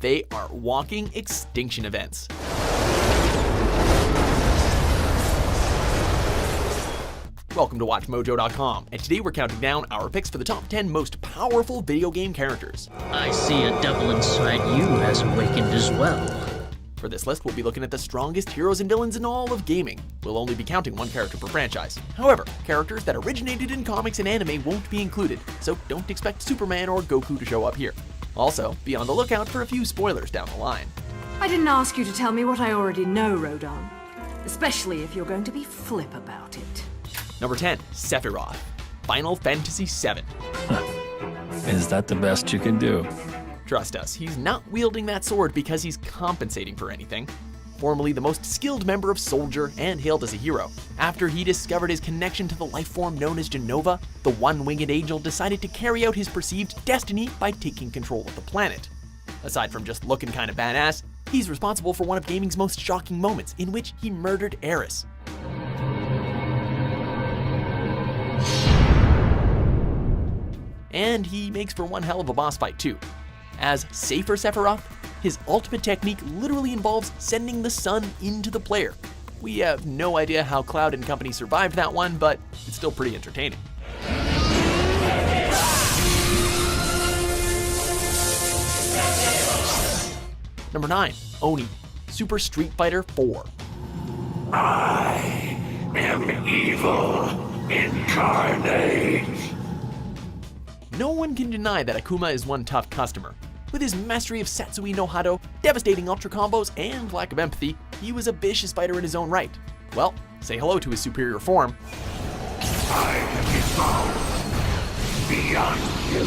They are walking extinction events. Welcome to WatchMojo.com, and today we're counting down our picks for the top 10 most powerful video game characters. I see a devil inside you has awakened as well. For this list, we'll be looking at the strongest heroes and villains in all of gaming. We'll only be counting one character per franchise. However, characters that originated in comics and anime won't be included, so don't expect Superman or Goku to show up here. Also, be on the lookout for a few spoilers down the line. I didn't ask you to tell me what I already know, Rodon. Especially if you're going to be flip about it. Number 10, Sephiroth, Final Fantasy VII. Is that the best you can do? Trust us, he's not wielding that sword because he's compensating for anything. Formerly the most skilled member of Soldier and hailed as a hero, after he discovered his connection to the life form known as Jenova, the one-winged angel decided to carry out his perceived destiny by taking control of the planet. Aside from just looking kinda badass, he's responsible for one of gaming's most shocking moments in which he murdered Aerith. And he makes for one hell of a boss fight too. As Safer Sephiroth, his ultimate technique literally involves sending the sun into the player. We have no idea how Cloud and company survived that one, but it's still pretty entertaining. Number 9, Oni, Super Street Fighter 4. I am evil incarnate. No one can deny that Akuma is one tough customer. With his mastery of Satsui no Hado, devastating ultra combos, and lack of empathy, he was a vicious fighter in his own right. Well, say hello to his superior form. I am evolved beyond you.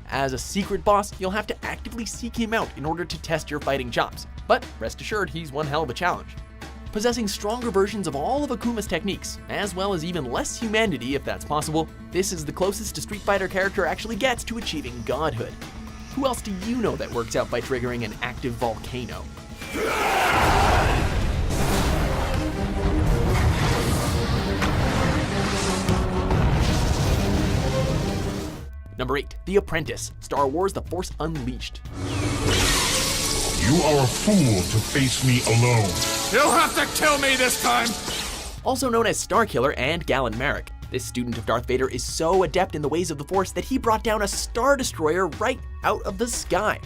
As a secret boss, you'll have to actively seek him out in order to test your fighting chops, but rest assured he's one hell of a challenge. Possessing stronger versions of all of Akuma's techniques, as well as even less humanity if that's possible, this is the closest a Street Fighter character actually gets to achieving godhood. Who else do you know that works out by triggering an active volcano? Number 8, The Apprentice, Star Wars The Force Unleashed. You are a fool to face me alone. You'll have to kill me this time! Also known as Starkiller and Galen Marek, this student of Darth Vader is so adept in the ways of the Force that he brought down a Star Destroyer right out of the sky.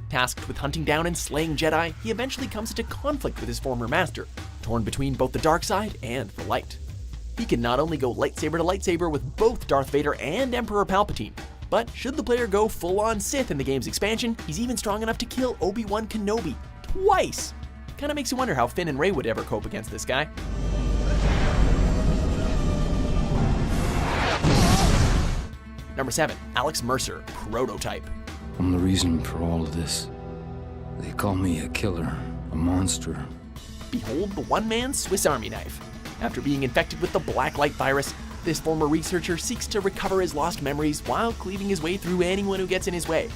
Tasked with hunting down and slaying Jedi, he eventually comes into conflict with his former master, torn between both the dark side and the light. He can not only go lightsaber to lightsaber with both Darth Vader and Emperor Palpatine, but should the player go full-on Sith in the game's expansion, he's even strong enough to kill Obi-Wan Kenobi twice. Kinda makes you wonder how Finn and Rey would ever cope against this guy. Number 7, Alex Mercer, Prototype. I'm the reason for all of this. They call me a killer, a monster. Behold the one-man Swiss Army knife. After being infected with the Blacklight virus, this former researcher seeks to recover his lost memories while cleaving his way through anyone who gets in his way.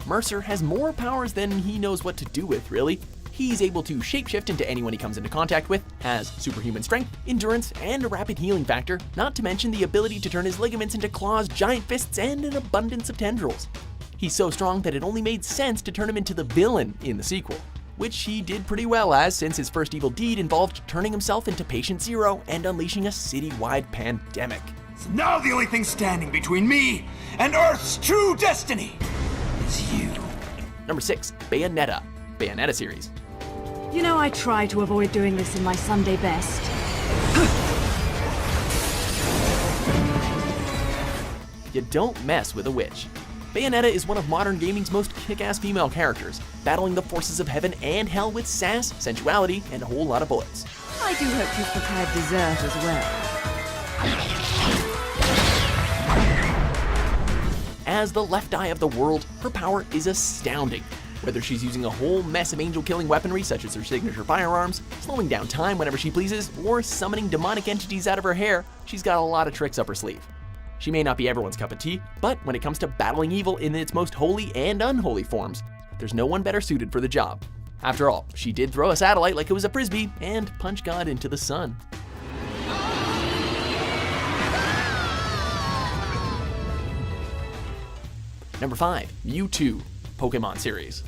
Mercer has more powers than he knows what to do with, really. He's able to shapeshift into anyone he comes into contact with, has superhuman strength, endurance, and a rapid healing factor, not to mention the ability to turn his ligaments into claws, giant fists, and an abundance of tendrils. He's so strong that it only made sense to turn him into the villain in the sequel, which he did pretty well as, since his first evil deed involved turning himself into Patient Zero and unleashing a citywide pandemic. So now the only thing standing between me and Earth's true destiny is you. Number 6, Bayonetta, Bayonetta series. You know, I try to avoid doing this in my Sunday best. You don't mess with a witch. Bayonetta is one of modern gaming's most kick-ass female characters, battling the forces of heaven and hell with sass, sensuality, and a whole lot of bullets. I do hope you've prepared dessert as well. As the left eye of the world, her power is astounding. Whether she's using a whole mess of angel-killing weaponry such as her signature firearms, slowing down time whenever she pleases, or summoning demonic entities out of her hair, she's got a lot of tricks up her sleeve. She may not be everyone's cup of tea, but when it comes to battling evil in its most holy and unholy forms, there's no one better suited for the job. After all, she did throw a satellite like it was a frisbee and punch God into the sun. Number 5, Mewtwo, Pokemon series.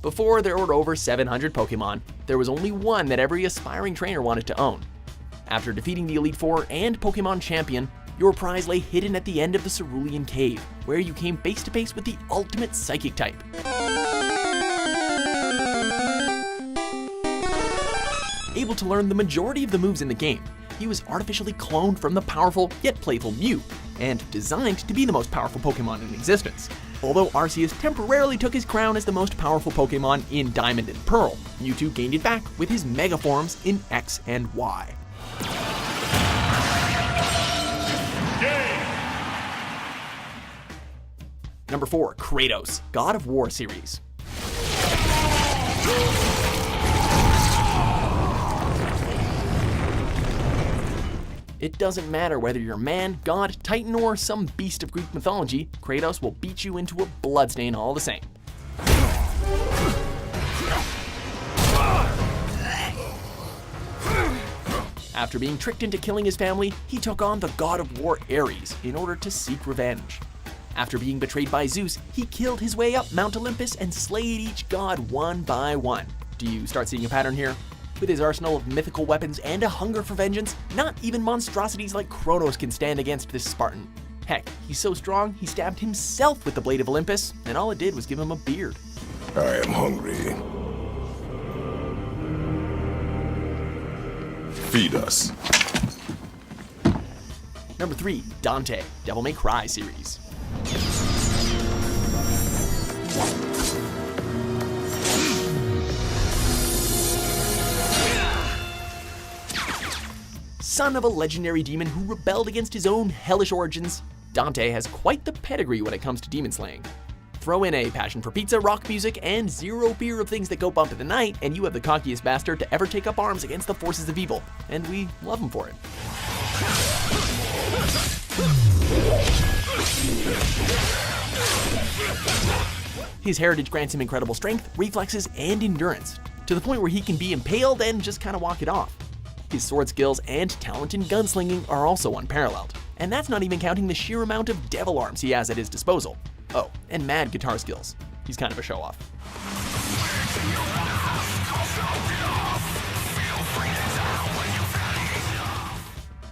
Before there were over 700 Pokemon, there was only one that every aspiring trainer wanted to own. After defeating the Elite Four and Pokemon Champion, your prize lay hidden at the end of the Cerulean Cave, where you came face to face with the ultimate Psychic type. Able to learn the majority of the moves in the game, he was artificially cloned from the powerful yet playful Mew, and designed to be the most powerful Pokemon in existence. Although Arceus temporarily took his crown as the most powerful Pokemon in Diamond and Pearl, Mewtwo gained it back with his Mega Forms in X and Y. Number 4, Kratos, God of War series. It doesn't matter whether you're man, god, titan, or some beast of Greek mythology, Kratos will beat you into a bloodstain all the same. After being tricked into killing his family, he took on the god of war Ares in order to seek revenge. After being betrayed by Zeus, he killed his way up Mount Olympus and slayed each god one by one. Do you start seeing a pattern here? With his arsenal of mythical weapons and a hunger for vengeance, not even monstrosities like Kronos can stand against this Spartan. Heck, he's so strong, he stabbed himself with the Blade of Olympus, and all it did was give him a beard. I am hungry. Feed us. Number 3, Dante, Devil May Cry series. Son of a legendary demon who rebelled against his own hellish origins, Dante has quite the pedigree when it comes to demon slaying. Throw in a passion for pizza, rock music, and zero fear of things that go bump in the night, and you have the cockiest bastard to ever take up arms against the forces of evil, and we love him for it. His heritage grants him incredible strength, reflexes, and endurance, to the point where he can be impaled and just kind of walk it off. His sword skills and talent in gunslinging are also unparalleled, and that's not even counting the sheer amount of devil arms he has at his disposal. Oh, and mad guitar skills. He's kind of a show-off.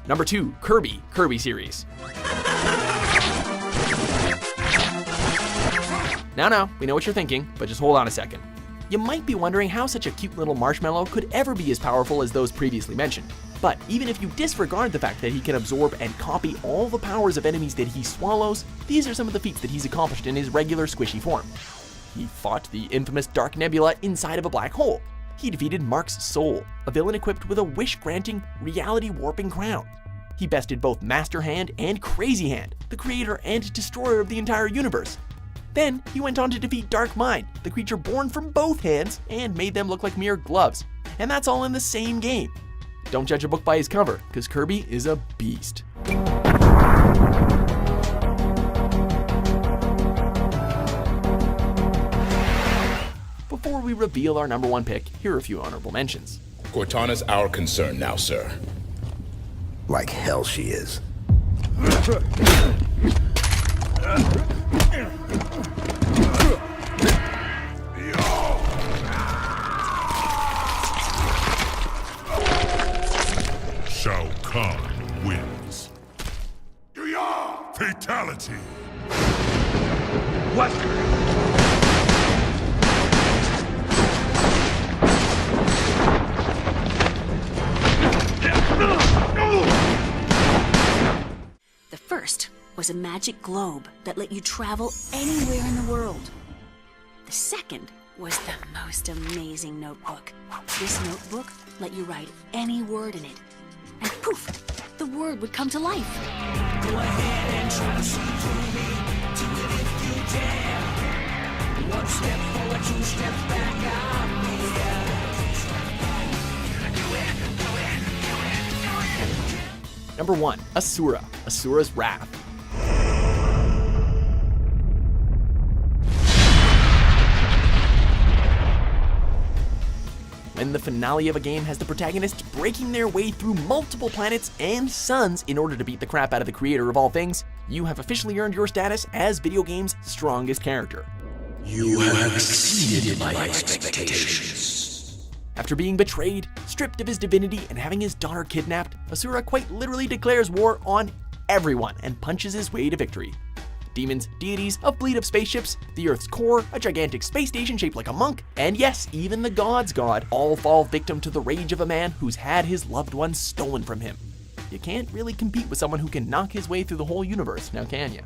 Number 2, Kirby series. Now, we know what you're thinking, but just hold on a second. You might be wondering how such a cute little marshmallow could ever be as powerful as those previously mentioned. But even if you disregard the fact that he can absorb and copy all the powers of enemies that he swallows, these are some of the feats that he's accomplished in his regular squishy form. He fought the infamous Dark Nebula inside of a black hole. He defeated Mark's Soul, a villain equipped with a wish-granting, reality-warping crown. He bested both Master Hand and Crazy Hand, the creator and destroyer of the entire universe. Then, he went on to defeat Dark Mind, the creature born from both hands, and made them look like mere gloves. And that's all in the same game. Don't judge a book by his cover, because Kirby is a beast. Before we reveal our number 1 pick, here are a few honorable mentions. Cortana's our concern now, sir. Like hell she is. Shao Kahn wins. Fatality. What? The first was a magic globe that let you travel anywhere in the world. The second was the most amazing notebook. This notebook let you write any word in it, and poof, the word would come to life. Go ahead and try to see through me. Do it if you dare. 1 step forward, 2 steps back, I'm here. Do it, Number 1. Asura, Asura's Wrath. When the finale of a game has the protagonists breaking their way through multiple planets and suns in order to beat the crap out of the creator of all things, you have officially earned your status as video game's strongest character. You have exceeded my expectations. After being betrayed, stripped of his divinity, and having his daughter kidnapped, Asura quite literally declares war on everyone and punches his way to victory. Demons, deities, a fleet of spaceships, the Earth's core, a gigantic space station shaped like a monk, and yes, even the gods' god, all fall victim to the rage of a man who's had his loved ones stolen from him. You can't really compete with someone who can knock his way through the whole universe, now can you?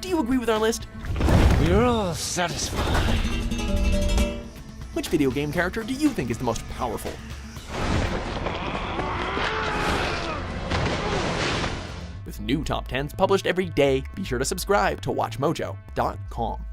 Do you agree with our list? We're all satisfied. Which video game character do you think is the most powerful? With new top 10s published every day, be sure to subscribe to WatchMojo.com.